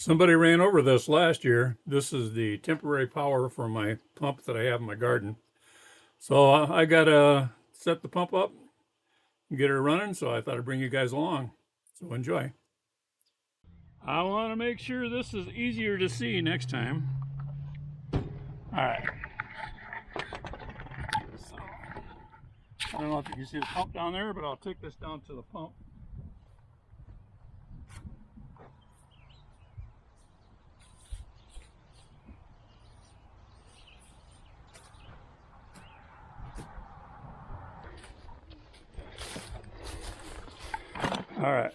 Somebody ran over this last year. This is the temporary power for my pump that I have in my garden. So I got to set the pump up and get her running. So I thought I'd bring you guys along. So enjoy. I want to make sure this is easier to see next time. All right. So, I don't know if you can see the pump down there, but I'll take this down to the pump. All right.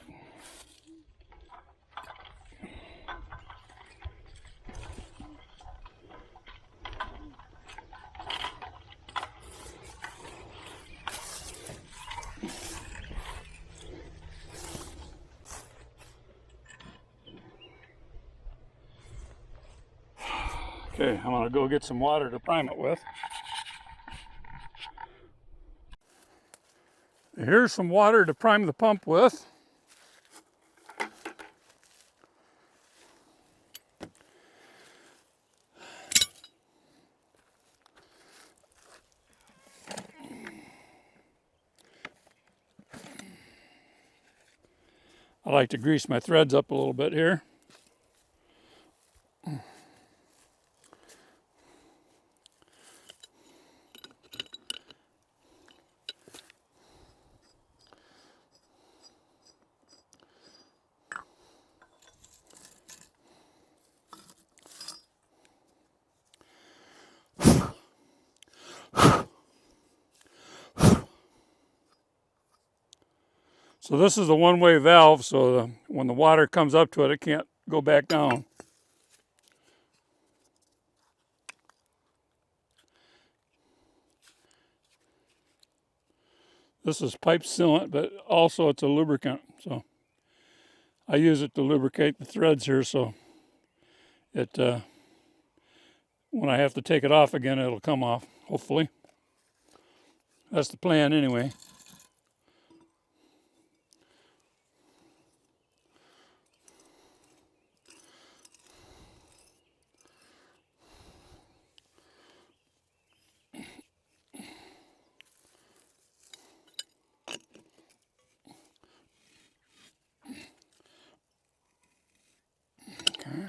Okay, I'm gonna go get some water to prime it with. Here's some water to prime the pump with. I like to grease my threads up a little bit here. So this is a one-way valve, so when the water comes up to it, it can't go back down. This is pipe sealant, but also it's a lubricant. So I use it to lubricate the threads here, so it when I have to take it off again, it'll come off, hopefully. That's the plan anyway. Okay.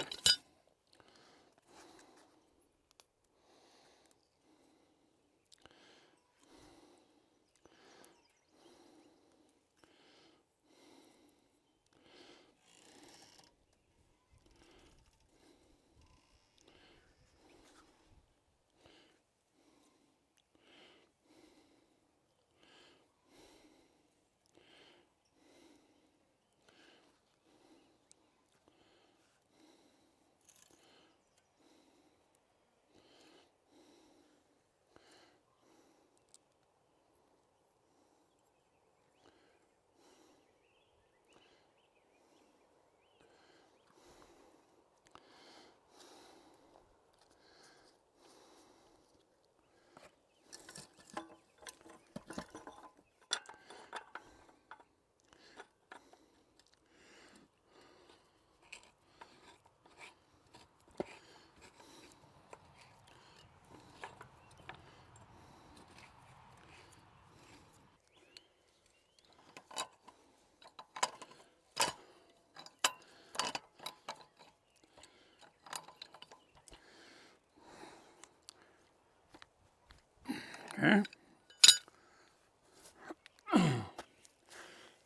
Okay.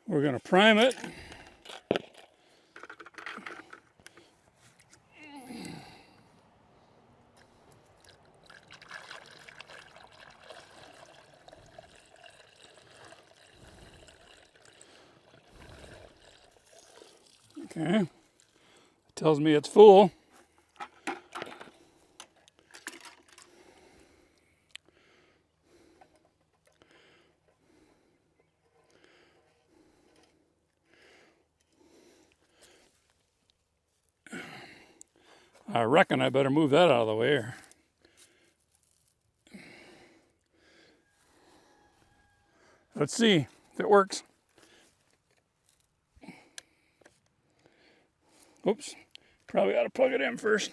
We're going to prime it. Okay. It tells me it's full. I reckon I better move that out of the way. Let's see if it works. Oops. Probably ought to plug it in first.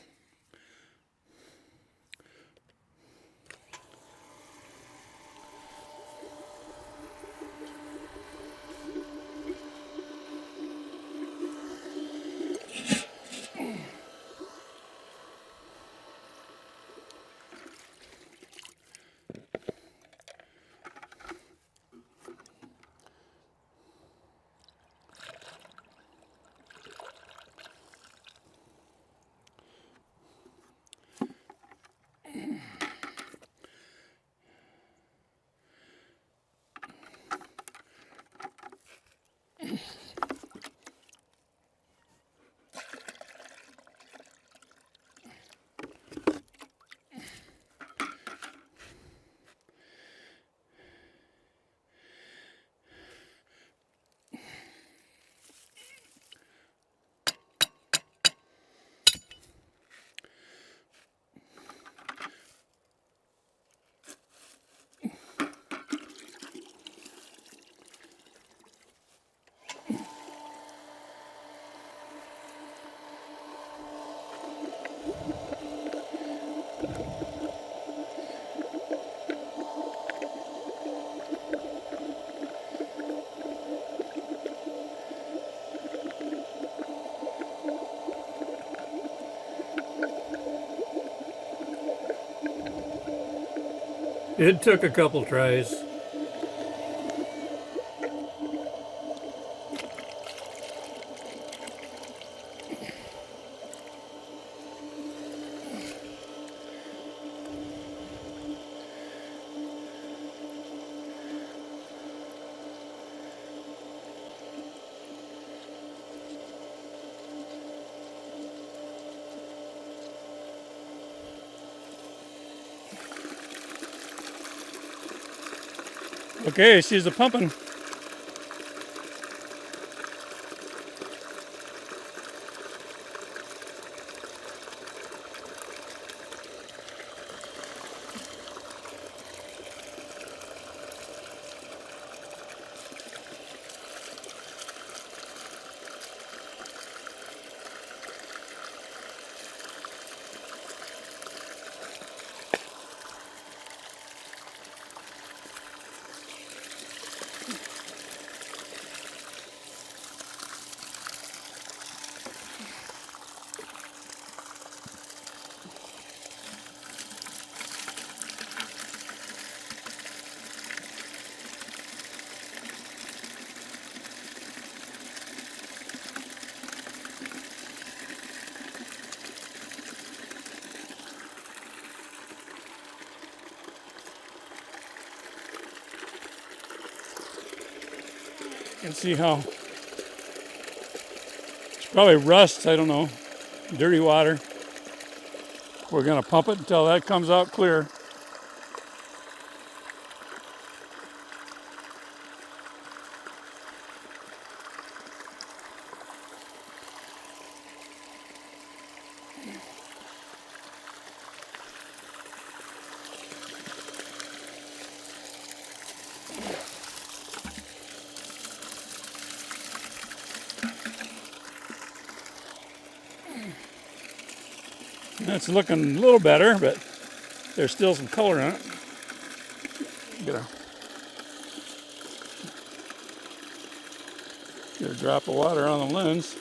It took a couple tries. Okay, she's a pumping. You can see how it's probably rust, I don't know, dirty water. We're going to pump it until that comes out clear. That's looking a little better, but there's still some color in it. Get a drop of water on the lens.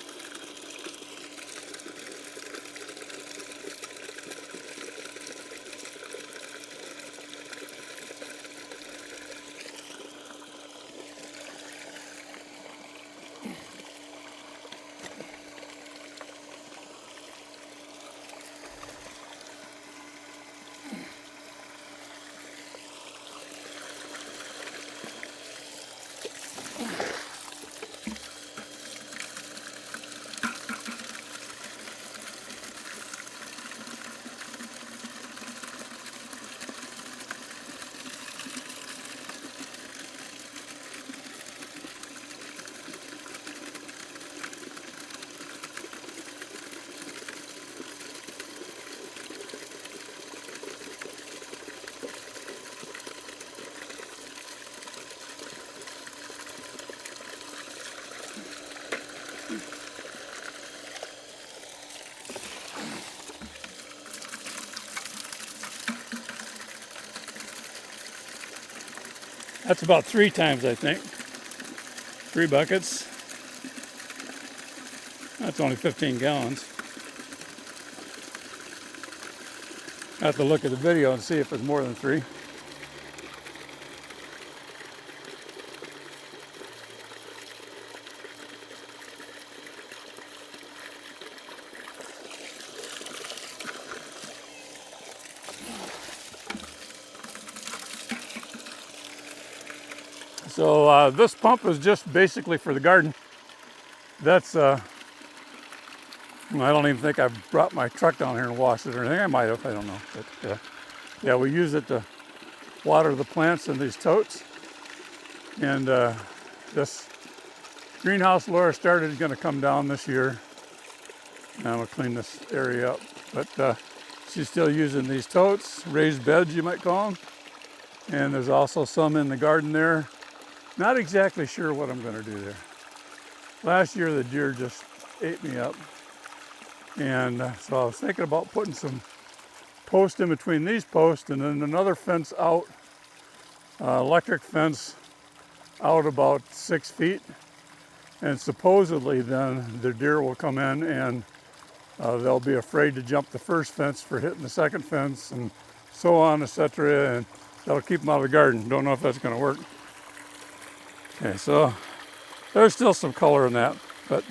That's about 3 times, I think. 3 buckets. That's only 15 gallons. I have to look at the video and see if it's more than 3. So this pump is just basically for the garden. That's, I don't even think I've brought my truck down here and washed it or anything. I might have, I don't know. But yeah, we use it to water the plants in these totes. And this greenhouse Laura started is going to come down this year. And I'm going to clean this area up. But she's still using these totes, raised beds you might call them. And there's also some in the garden there. Not exactly sure what I'm going to do there. Last year the deer just ate me up. And so I was thinking about putting some posts in between these posts and then another fence out, electric fence out about 6 feet. And supposedly then the deer will come in and they'll be afraid to jump the first fence for hitting the second fence and so on, etc. And that'll keep them out of the garden. Don't know if that's going to work. Okay, so there's still some color in that, but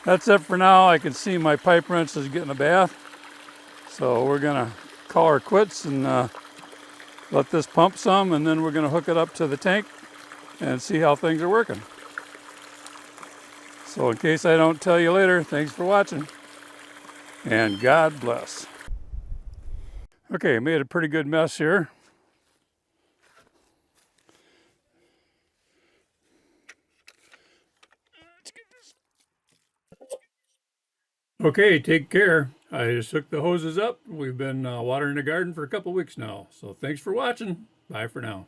that's it for now. I can see my pipe wrench is getting a bath. So we're going to call her quits and let this pump some, and then we're going to hook it up to the tank and see how things are working. So in case I don't tell you later, thanks for watching, and God bless. Okay, made a pretty good mess here. Okay, take care. I just hooked the hoses up. We've been watering the garden for a couple weeks now. So thanks for watching. Bye for now.